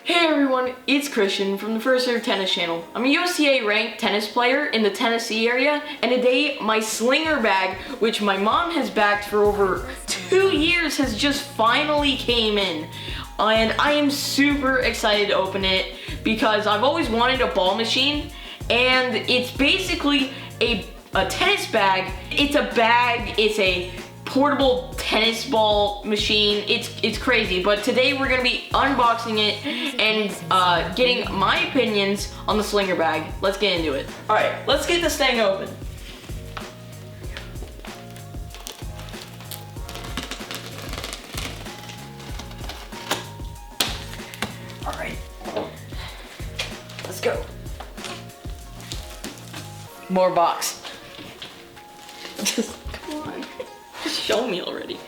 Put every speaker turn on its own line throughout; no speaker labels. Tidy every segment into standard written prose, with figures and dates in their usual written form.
Hey everyone, it's Christian from the First Serve Tennis channel. I'm a USTA ranked tennis player in the Tennessee area, and today my slinger bag, which my mom has backed for over 2 years, has just finally came in. And I am super excited to open it because I've always wanted a ball machine, and it's basically a tennis bag. It's a bag, it's a portable tennis ball machine. It's crazy, but today we're gonna be unboxing it and getting my opinions on the slinger bag. Let's get into it. All right, let's get this thing open. All right, let's go. More box. Come on. Show me already.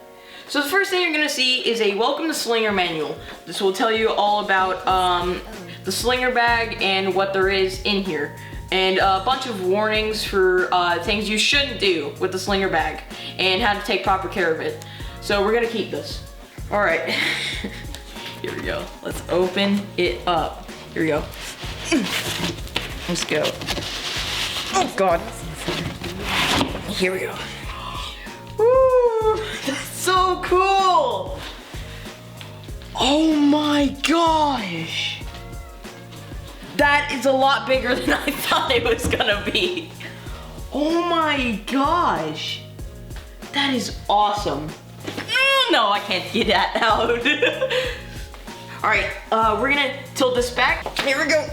So the first thing you're gonna see is a welcome to slinger manual. This will tell you all about the slinger bag and what there is in here, and a bunch of warnings for things you shouldn't do with the slinger bag and how to take proper care of it. So we're gonna keep this. All right, here we go. Let's open it up. Here we go. Let's go. Oh God. Here we go. Woo! That's so cool! Oh my gosh! That is a lot bigger than I thought it was gonna be. Oh my gosh! That is awesome. No, I can't get that out. Alright, we're gonna tilt this back. Here we go.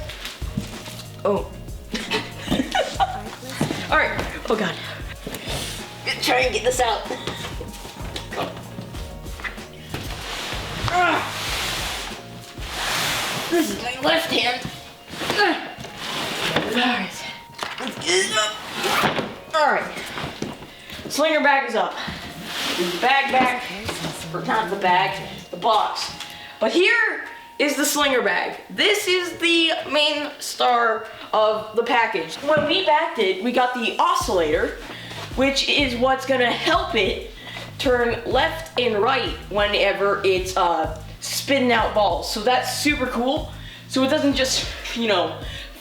Oh. Alright, oh God. Try and get this out. This is my left hand. Alright. Let's get it up. Alright. Slinger bag is up. There's the bag back. Or not the bag, the box. But here is the slinger bag. This is the main star of the package. When we backed it, we got the oscillator, which is what's gonna help it turn left and right whenever it's spitting out balls. So that's super cool. So it doesn't just,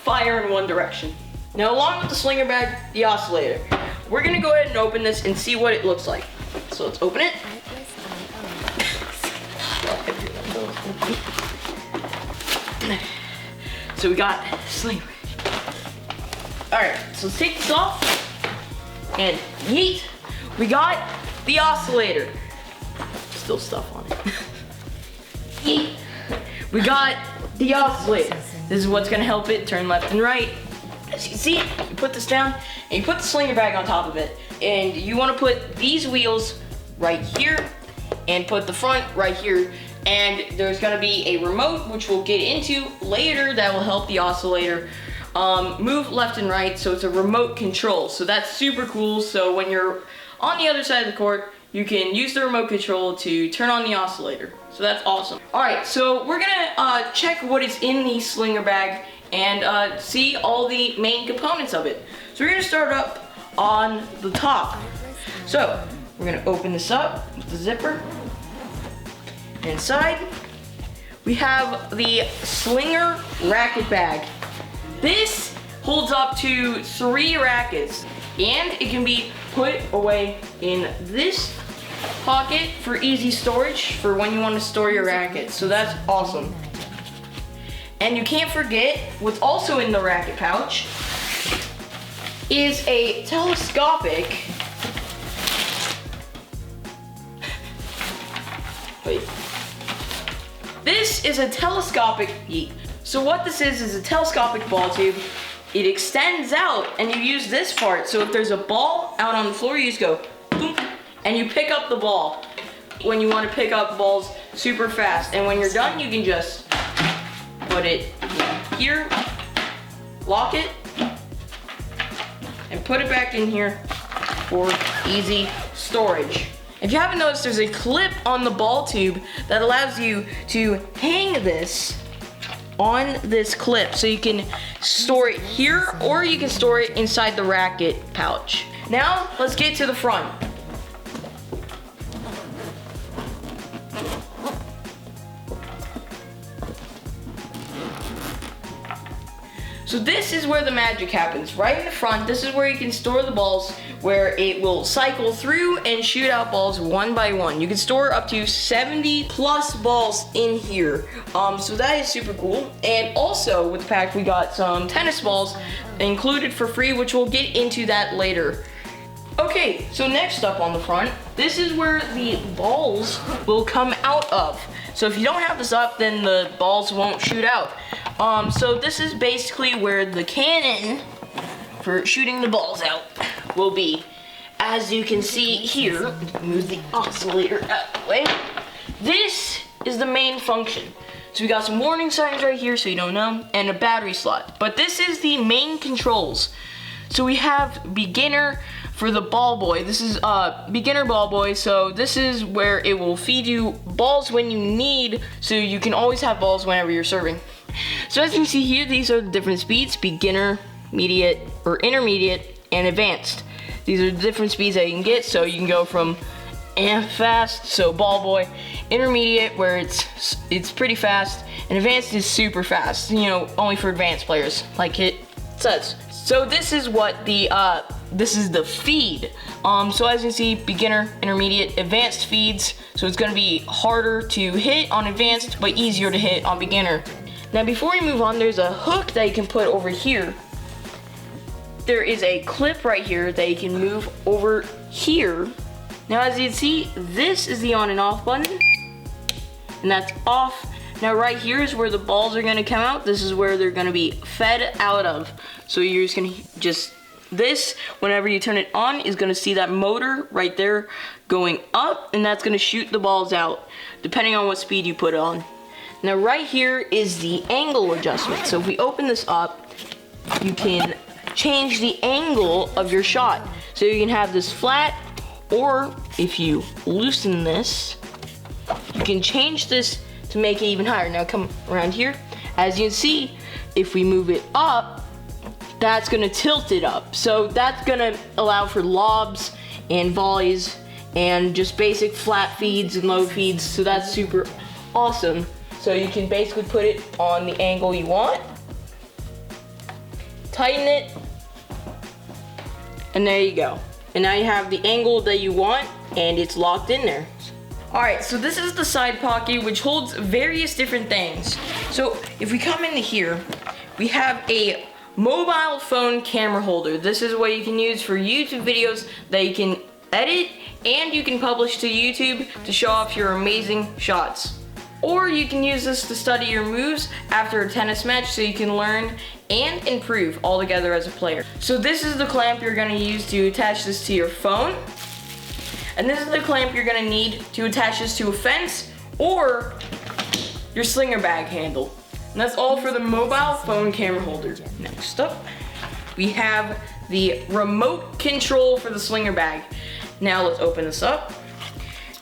fire in one direction. Now, along with the slinger bag, the oscillator, we're gonna go ahead and open this and see what it looks like. So let's open it. So we got slinger bag. All right, so let's take this off. And yeet, we got the oscillator. Still stuff on it. Yeet, we got the oscillator. This is what's gonna help it turn left and right. As you can see, you put this down and you put the slinger bag on top of it. And you wanna put these wheels right here and put the front right here. And there's gonna be a remote, which we'll get into later, that will help the oscillator move left and right, so it's a remote control. So that's super cool. So when you're on the other side of the court, you can use the remote control to turn on the oscillator. So that's awesome. All right, so we're gonna check what is in the slinger bag and see all the main components of it. So we're gonna start up on the top. So we're gonna open this up with the zipper. Inside, we have the slinger racket bag. This holds up to 3 rackets, and it can be put away in this pocket for easy storage for when you want to store your rackets. So that's awesome. And you can't forget what's also in the racket pouch is a telescopic. Wait. This is a telescopic. So what this is a telescopic ball tube. It extends out and you use this part. So if there's a ball out on the floor, you just go boom, and you pick up the ball when you want to pick up balls super fast. And when you're done, you can just put it here, lock it, and put it back in here for easy storage. If you haven't noticed, there's a clip on the ball tube that allows you to hang this on this clip, so you can store it here or you can store it inside the racket pouch. Now let's get to the front. So this is where the magic happens. Right in the front, this is where you can store the balls, where it will cycle through and shoot out balls one by one. You can store up to 70 plus balls in here. So that is super cool. And also with the pack, we got some tennis balls included for free, which we'll get into that later. Okay, so next up on the front, this is where the balls will come out of. So if you don't have this up, then the balls won't shoot out. So this is basically where the cannon for shooting the balls out will be. As you can see here, move the oscillator out of the way. This is the main function. So we got some warning signs right here so you don't know, and a battery slot. But this is the main controls. So we have beginner for the ball boy. This is beginner ball boy, so this is where it will feed you balls when you need, so you can always have balls whenever you're serving. So as you can see here, these are the different speeds: beginner, mediate, or intermediate, and advanced. These are the different speeds that you can get, so you can go from fast, so ball boy, intermediate where it's pretty fast, and advanced is super fast, you know, only for advanced players, like it says. So this is what the this is the feed. So as you can see, beginner, intermediate, advanced feeds. So it's gonna be harder to hit on advanced, but easier to hit on beginner. Now before we move on, there's a hook that you can put over here. There is a clip right here that you can move over here. Now as you can see, this is the on and off button, and that's off. Now right here is where the balls are gonna come out. This is where they're gonna be fed out of. So you're just gonna this, whenever you turn it on, is gonna see that motor right there going up, and that's gonna shoot the balls out, depending on what speed you put it on. Now right here is the angle adjustment. So if we open this up, you can change the angle of your shot. So you can have this flat, or if you loosen this, you can change this to make it even higher. Now come around here. As you can see, if we move it up, that's gonna tilt it up. So that's gonna allow for lobs and volleys and just basic flat feeds and low feeds. So that's super awesome. So you can basically put it on the angle you want, tighten it, and there you go. And now you have the angle that you want, and it's locked in there. Alright, so this is the side pocket, which holds various different things. So if we come into here, we have a mobile phone camera holder. This is what you can use for YouTube videos that you can edit and you can publish to YouTube to show off your amazing shots. Or you can use this to study your moves after a tennis match so you can learn and improve all together as a player. So this is the clamp you're gonna use to attach this to your phone. And this is the clamp you're gonna need to attach this to a fence or your slinger bag handle. And that's all for the mobile phone camera holder. Next up, we have the remote control for the slinger bag. Now let's open this up.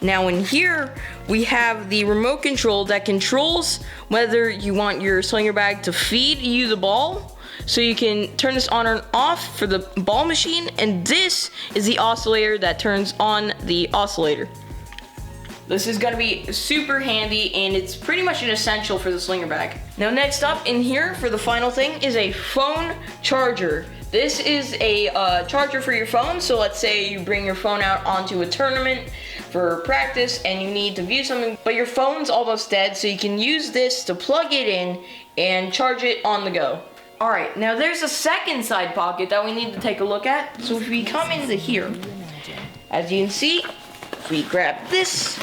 Now in here, we have the remote control that controls whether you want your slinger bag to feed you the ball. So you can turn this on or off for the ball machine, and this is the oscillator that turns on the oscillator. This is gonna be super handy, and it's pretty much an essential for the slinger bag. Now next up in here for the final thing is a phone charger. This is a charger for your phone. So let's say you bring your phone out onto a tournament for practice and you need to view something, but your phone's almost dead, so you can use this to plug it in and charge it on the go. Alright, now there's a second side pocket that we need to take a look at. So if we come into here, as you can see, if we grab this,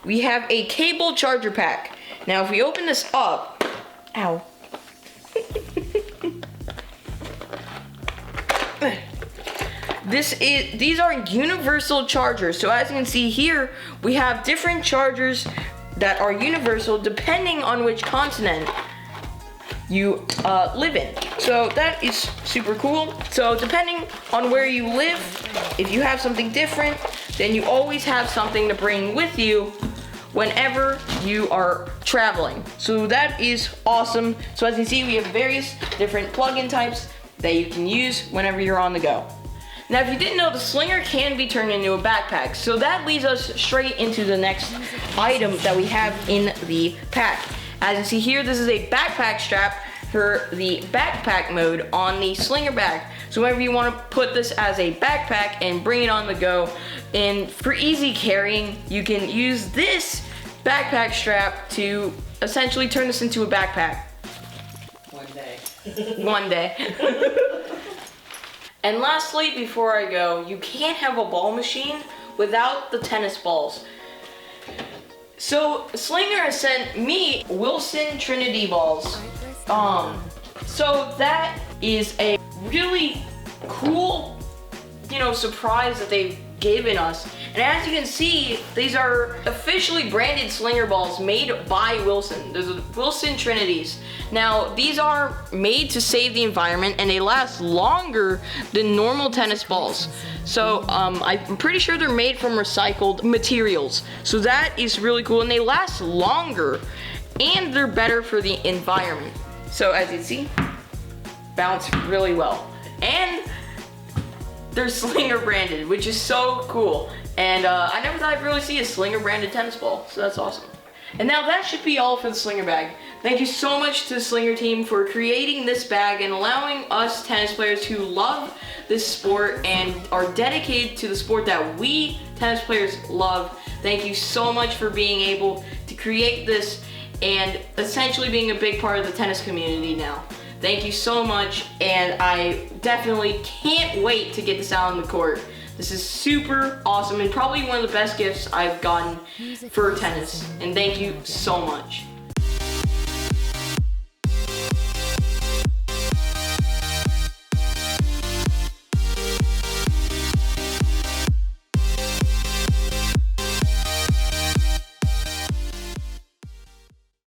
we have a cable charger pack. Now if we open this up, ow. These are universal chargers. So as you can see here, we have different chargers that are universal depending on which continent you live in. So that is super cool. So depending on where you live, if you have something different, then you always have something to bring with you whenever you are traveling. So that is awesome. So as you can see, we have various different plug-in types that you can use whenever you're on the go. Now, if you didn't know, the slinger can be turned into a backpack. So that leads us straight into the next item that we have in the pack. As you see here, this is a backpack strap for the backpack mode on the Slinger Bag. So whenever you want to put this as a backpack and bring it on the go, and for easy carrying, you can use this backpack strap to essentially turn this into a backpack.
One day.
One day. And lastly, before I go, you can't have a ball machine without the tennis balls. So Slinger has sent me Wilson Trinity balls. So that is a really cool, surprise that they've given us. And as you can see, these are officially branded Slinger balls made by Wilson. There's Wilson Trinities. Now, these are made to save the environment and they last longer than normal tennis balls. So I'm pretty sure they're made from recycled materials. So that is really cool, and they last longer and they're better for the environment. So as you see, bounce really well. And they're Slinger branded, which is so cool. And I never thought I'd really see a Slinger branded tennis ball, so that's awesome. And now that should be all for the Slinger Bag. Thank you so much to the Slinger team for creating this bag and allowing us tennis players who love this sport and are dedicated to the sport that we tennis players love. Thank you so much for being able to create this and essentially being a big part of the tennis community now. Thank you so much, and I definitely can't wait to get this out on the court. This is super awesome and probably one of the best gifts I've gotten for tennis, and thank you so much.